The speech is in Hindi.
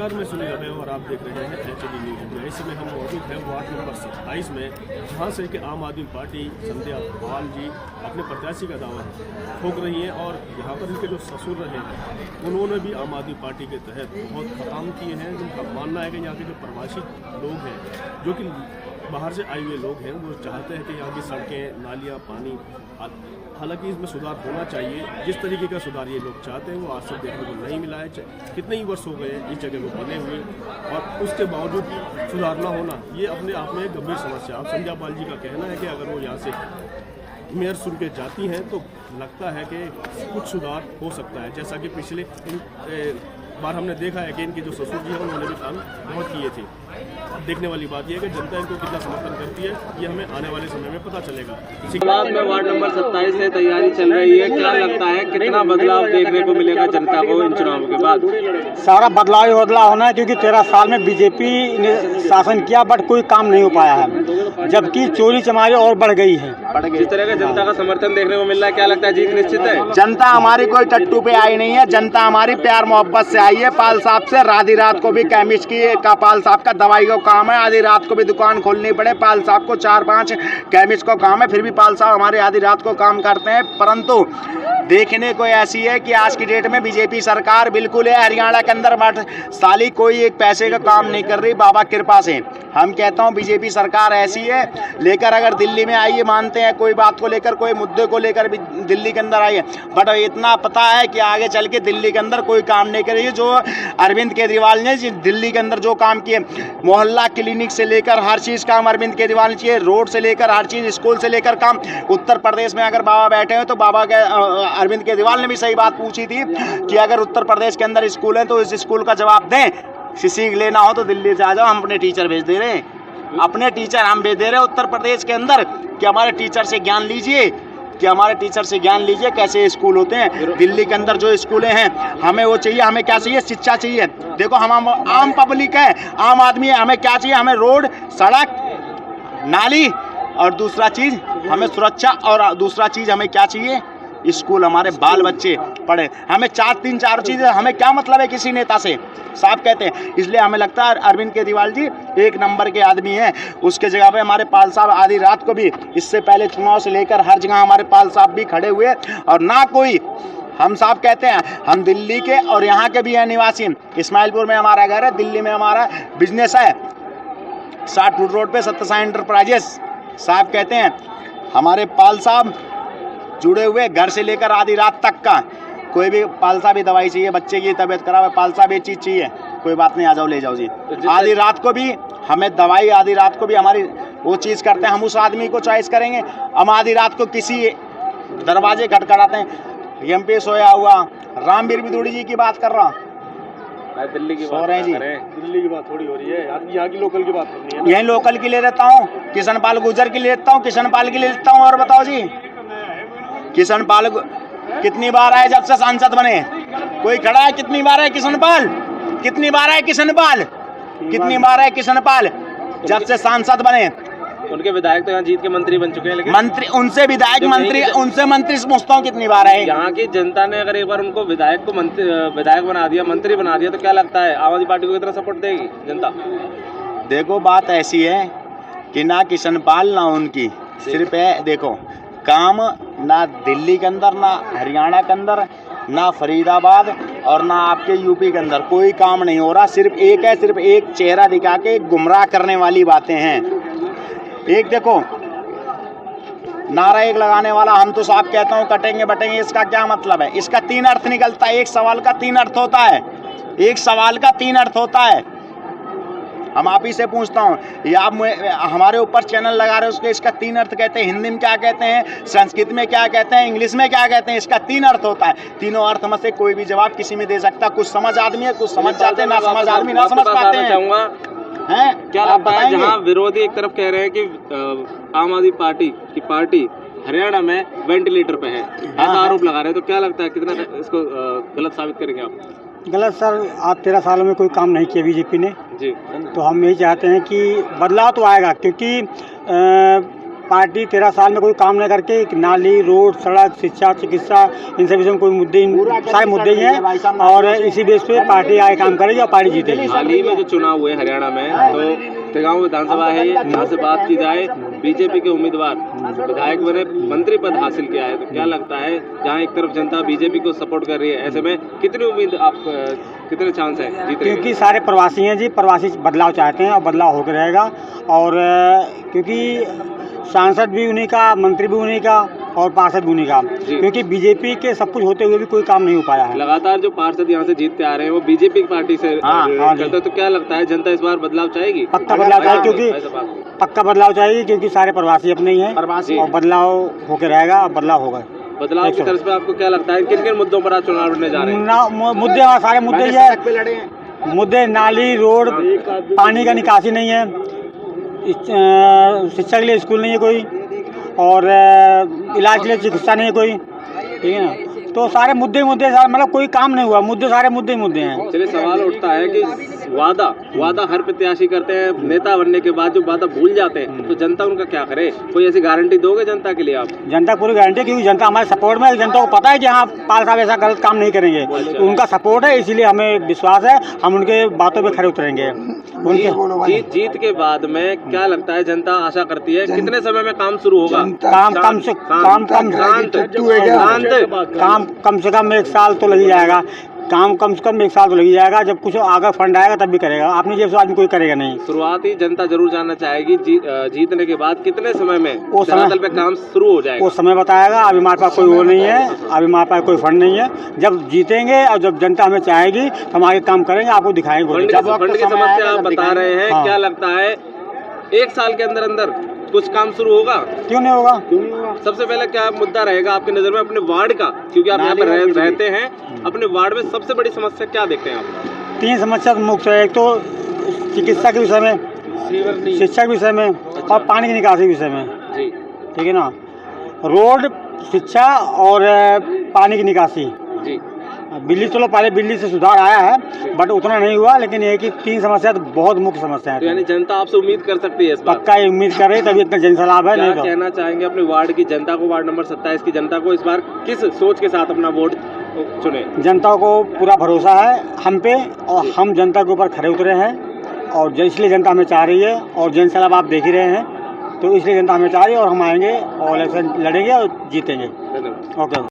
नमस्कार, मैं सुनील अभय और आप देख रहे हैं HLE न्यूज़ इंडिया। इस समय हम मौजूद हैं वार्ड नंबर 27 में, जहां से कि आम आदमी पार्टी संध्या पाल जी अपने प्रत्याशी का दावा ठोक रही हैं और यहां पर इनके जो ससुर रहे हैं उन्होंने भी आम आदमी पार्टी के तहत बहुत काम किए हैं। जिनका मानना है कि यहाँ के जो प्रवासी लोग हैं, जो कि बाहर से आए हुए लोग हैं, वो चाहते हैं कि यहाँ की सड़कें, नालियाँ, पानी, हालांकि इसमें सुधार होना चाहिए। जिस तरीके का सुधार ये लोग चाहते हैं वो आज तक देखने को नहीं मिला है। कितने ही वर्ष हो गए इस जगह को बने हुए और उसके बावजूद सुधार न होना ये अपने आप में एक गंभीर समस्या। अब संध्या पाल जी का कहना है कि अगर वो यहाँ से मेयर सुन के जाती हैं तो लगता है कि कुछ सुधार हो सकता है। जैसा कि पिछले बार हमने देखा है कि इनके जो ससुर जी हैं उन्होंने भी काम बहुत किए थे। अब देखने वाली बात यह है कि जनता इनको कितना समर्थन करती है, ये हमें आने वाले समय में पता चलेगा। बाद में वार्ड नंबर 27 से तैयारी चल रही है, क्या लगता है कितना बदलाव देखने को मिलेगा जनता को इन चुनावों के बाद? सारा बदलाव होना है, क्योंकि 13 साल में बीजेपी ने शासन किया बट कोई काम नहीं हो पाया है, जबकि चोरी चमारी और बढ़ गई है। जिस तरह का जनता का समर्थन देखने को मिल रहा है, क्या लगता है जीत निश्चित है? जनता हमारी कोई टट्टू पे आई नहीं है, जनता हमारी प्यार मोहब्बत से आई है। पाल साहब से आधी रात को भी केमिस्ट का पाल साहब का दवाई का काम है, आधी रात को भी दुकान खोलनी पड़े पाल साहब को 4-5 केमिस्ट का काम है, फिर भी पाल साहब हमारे आधी रात को काम करते हैं। परंतु देखने को ऐसी है कि आज की डेट में बीजेपी सरकार बिल्कुल है। हरियाणा के अंदर साली कोई एक पैसे का काम नहीं कर रही बाबा कृपा से। हम कहता हूँ बीजेपी सरकार ऐसी है, लेकर अगर दिल्ली में आई है, मानते हैं कोई बात को लेकर, कोई मुद्दे को लेकर भी दिल्ली के अंदर आई है, बट इतना पता है कि आगे चल के दिल्ली के अंदर कोई काम नहीं करेगी। जो अरविंद केजरीवाल ने दिल्ली के अंदर जो काम किए, मोहल्ला क्लिनिक से लेकर हर चीज़ काम अरविंद केजरीवाल ने किए, रोड से लेकर हर चीज़, स्कूल से लेकर काम। उत्तर प्रदेश में अगर बाबा बैठे हैं तो बाबा के अरविंद केजरीवाल ने भी सही बात पूछी थी कि अगर उत्तर प्रदेश के अंदर स्कूल है तो इस स्कूल का जवाब दें। सीख लेना हो तो दिल्ली से आ जाओ, हम अपने टीचर भेज दे रहे हैं, अपने टीचर हम भेज दे रहे हैं उत्तर प्रदेश के अंदर कि हमारे टीचर से ज्ञान लीजिए, कि हमारे टीचर से ज्ञान लीजिए कैसे स्कूल होते हैं। दिल्ली के अंदर जो स्कूलें हैं, हमें वो चाहिए। हमें क्या चाहिए? शिक्षा चाहिए। देखो हम आम पब्लिक है, आम आदमी है, हमें क्या चाहिए? हमें रोड, सड़क, नाली, और दूसरा चीज़ हमें सुरक्षा, और दूसरा चीज़ हमें क्या चाहिए? स्कूल, हमारे बाल बच्चे पढ़े। हमें 4 चीज़ें, हमें क्या मतलब है किसी नेता से? साहब कहते हैं। इसलिए हमें लगता है अरविंद केजरीवाल जी एक नंबर के आदमी हैं। उसके जगह पे हमारे पाल साहब आधी रात को भी, इससे पहले चुनाव से लेकर हर जगह हमारे पाल साहब भी खड़े हुए, और ना कोई, हम साहब कहते हैं हम दिल्ली के और यहाँ के भी हैं निवासी। इस्माइलपुर में हमारा घर है, दिल्ली में हमारा बिजनेस है, 60 फुट रोड पे सत्यसाई एंटरप्राइजेस। साहब कहते हैं हमारे पाल साहब जुड़े हुए घर से लेकर आधी रात तक का। कोई भी पाल साहब भी दवाई चाहिए, बच्चे की तबीयत खराब है, पाल साहब ये चीज़ चाहिए, कोई बात नहीं, आ जाओ ले जाओ जी। आधी रात को भी हमें दवाई, आधी रात को भी हमारी वो चीज़ करते हैं। हम उस आदमी को चॉइस करेंगे। हम आधी रात को किसी दरवाजे खटखटाते हैं। MP सोया हुआ, रामवीर बिदुड़ी जी की बात कर रहा हूँ, दिल्ली की सो रहे हैं जी। दिल्ली की बात थोड़ी हो रही है, यहाँ की लोकल की बात करनी है। यहीं लोकल की ले लेता हूँ, किशन पाल गुर्जर की ले लेता हूँ, किशन पाल की ले लेता हूँ। और बताओ जी, किशन पाल कितनी बार आए जब से सांसद बने? कोई खड़ा है? कितनी बार है किशन पाल? कितनी बार है किशन पाल? कितनी बार है किशन पाल जब से सांसद बने? उनके विधायक तो यहाँ जीत के मंत्री बन चुके हैं, लेकिन मंत्री, उनसे विधायक मंत्री, उनसे मंत्री पूछता हूँ कितनी बार है? यहाँ की जनता ने अगर एक बार उनको विधायक बना दिया, मंत्री बना दिया, तो क्या लगता है आम आदमी पार्टी को कितना सपोर्ट देगी जनता? देखो बात ऐसी है कि ना किशन पाल ना उनकी, सिर्फ है देखो काम, ना दिल्ली के अंदर, ना हरियाणा के अंदर, ना फरीदाबाद, और ना आपके यूपी के अंदर कोई काम नहीं हो रहा। सिर्फ एक है, सिर्फ एक चेहरा दिखा के गुमराह करने वाली बातें हैं। एक देखो नारा एक लगाने वाला, हम तो साफ कहता हूँ कटेंगे बटेंगे, इसका क्या मतलब है? इसका 3 अर्थ निकलता है। एक सवाल का 3 अर्थ होता है, एक सवाल का 3 अर्थ होता है। हम आप ही से पूछता हूँ, ये आप हमारे ऊपर चैनल लगा रहे हो, उसके इसका 3 अर्थ कहते हैं। हिंदी में क्या कहते हैं, संस्कृत में क्या कहते हैं, इंग्लिश में क्या कहते हैं? इसका 3 अर्थ होता है। तीनों अर्थ में से कोई भी जवाब किसी में दे सकता। कुछ समझ आदमी है, कुछ समझ जाते हैं, ना समझ आदमी ना समझ पाते हैं। क्या लगता है, जहाँ विरोधी एक तरफ कह रहे हैं कि आम आदमी पार्टी हरियाणा में वेंटिलेटर पे है, ऐसा आरोप लगा रहे हैं, तो क्या लगता है कितना इसको गलत साबित करेंगे आप? गलत सर, आज 13 सालों में कोई काम नहीं किया बीजेपी ने जी। तो हम यही चाहते हैं कि बदलाव तो आएगा, क्योंकि पार्टी 13 साल में कोई काम नहीं करके नाली, रोड, सड़क, शिक्षा, चिकित्सा, इन सभी में कोई मुद्दे, सारे मुद्दे ही हैं और इसी बेस पे पार्टी आगे काम करेगी और पार्टी जीतेगी। हाल ही में जो चुनाव हुए हरियाणा में, तो तेगांव विधानसभा है, यहाँ से बात की जाए, बीजेपी के उम्मीदवार विधायक बने, मंत्री पद हासिल किया है, तो क्या लगता है जहाँ एक तरफ जनता बीजेपी को सपोर्ट कर रही है, ऐसे में कितनी उम्मीद आप, कितने चांस है जीतने के? क्योंकि सारे प्रवासी हैं जी, प्रवासी बदलाव चाहते हैं और बदलाव होकर रहेगा। और क्योंकि सांसद भी उन्हीं का, मंत्री भी उन्हीं का और पार्षद भी उन्हीं का, क्योंकि बीजेपी के सब कुछ होते हुए भी कोई काम नहीं हो पाया है। लगातार जो पार्षद यहाँ से जीतते आ रहे हैं वो बीजेपी की पार्टी से करते हैं, तो क्या लगता है जनता इस बार बदलाव चाहेगी? पक्का बदलाव चाहिए, क्योंकि पक्का बदलाव चाहिए, क्योंकि सारे प्रवासी अपने ही हैं और बदलाव होकर रहेगा और बदलाव होगा। बदलाव की तरफ से आपको क्या लगता है किन किन मुद्दों पर आज चुनाव लड़ने जा रहे हैं? मुद्दे सारे मुद्दे ही है, मुद्दे नाली, रोड, पानी का निकासी नहीं है, शिक्षा के लिए स्कूल नहीं है कोई, और इलाज के लिए चिकित्सा नहीं है कोई, ठीक है ना। तो सारे मुद्दे सारे, मतलब कोई काम नहीं हुआ, मुद्दे सारे मुद्दे हैं। चलिए सवाल उठता है कि वादा हर प्रत्याशी करते हैं, नेता बनने के बाद जो वादा भूल जाते हैं, तो जनता उनका क्या करे? कोई ऐसी गारंटी दोगे जनता के लिए आप? जनता पूरी गारंटी, क्योंकि जनता हमारे सपोर्ट में, जनता को पता है कि हाँ पाल साहब ऐसा गलत काम नहीं करेंगे, तो उनका सपोर्ट है, इसीलिए हमें विश्वास है, हम उनके बातों पे खड़े उतरेंगे। जीत के बाद में क्या लगता है जनता आशा करती है कितने समय में काम शुरू होगा? काम कम से कम 1 साल तो लग ही जाएगा, काम कम से कम 1 साल तो लग ही जाएगा। जब कुछ आगे फंड आएगा तब भी करेगा, अपनी जेब से आदमी कोई करेगा नहीं। शुरुआत ही जनता जरूर जानना चाहेगी जीतने के बाद कितने समय में वो धरातल पे काम शुरू हो जाएगा, वो समय बताएगा। अभी हमारे पास कोई वो नहीं है, अभी हमारे पास कोई फंड नहीं है। जब जीतेंगे और जब जनता हमें चाहेगी तो हम आगे काम करेंगे, आपको दिखाएंगे। फंड की समस्या आप बता रहे हैं, क्या लगता है 1 साल के अंदर कुछ काम शुरू होगा? क्यों नहीं होगा? सबसे पहले क्या मुद्दा रहेगा आपकी नजर में अपने वार्ड का, क्योंकि आप यहाँ पर रहते हैं, अपने वार्ड में सबसे बड़ी समस्या क्या देखते हैं आप? 3 समस्या मुख्य है। एक तो चिकित्सा के विषय में, शिक्षा के विषय में और पानी की निकासी के विषय में, ठीक है ना। रोड, शिक्षा और पानी की निकासी। बिजली, चलो पहले बिजली से सुधार आया है, बट उतना नहीं हुआ, लेकिन ये कि 3 समस्या तो बहुत मुख्य समस्या है। तो यानी जनता आपसे उम्मीद कर सकती है इस बार? पक्का उम्मीद करे, तभी इतना जनसलाभ है। क्या नहीं तो कहना चाहेंगे अपने वार्ड की जनता को, वार्ड नंबर 27 की जनता को, इस बार किस सोच के साथ अपना वोट चुने? जनता को पूरा भरोसा है हम पे, और हम जनता के ऊपर खड़े उतरे हैं, और इसलिए जनता हमें चाह रही है, और जनसलाभ आप देख ही रहे हैं, तो इसलिए जनता हमें चाह रही है, और हम आएंगे और इलेक्शन लड़ेंगे और जीतेंगे। धन्यवाद। ओके।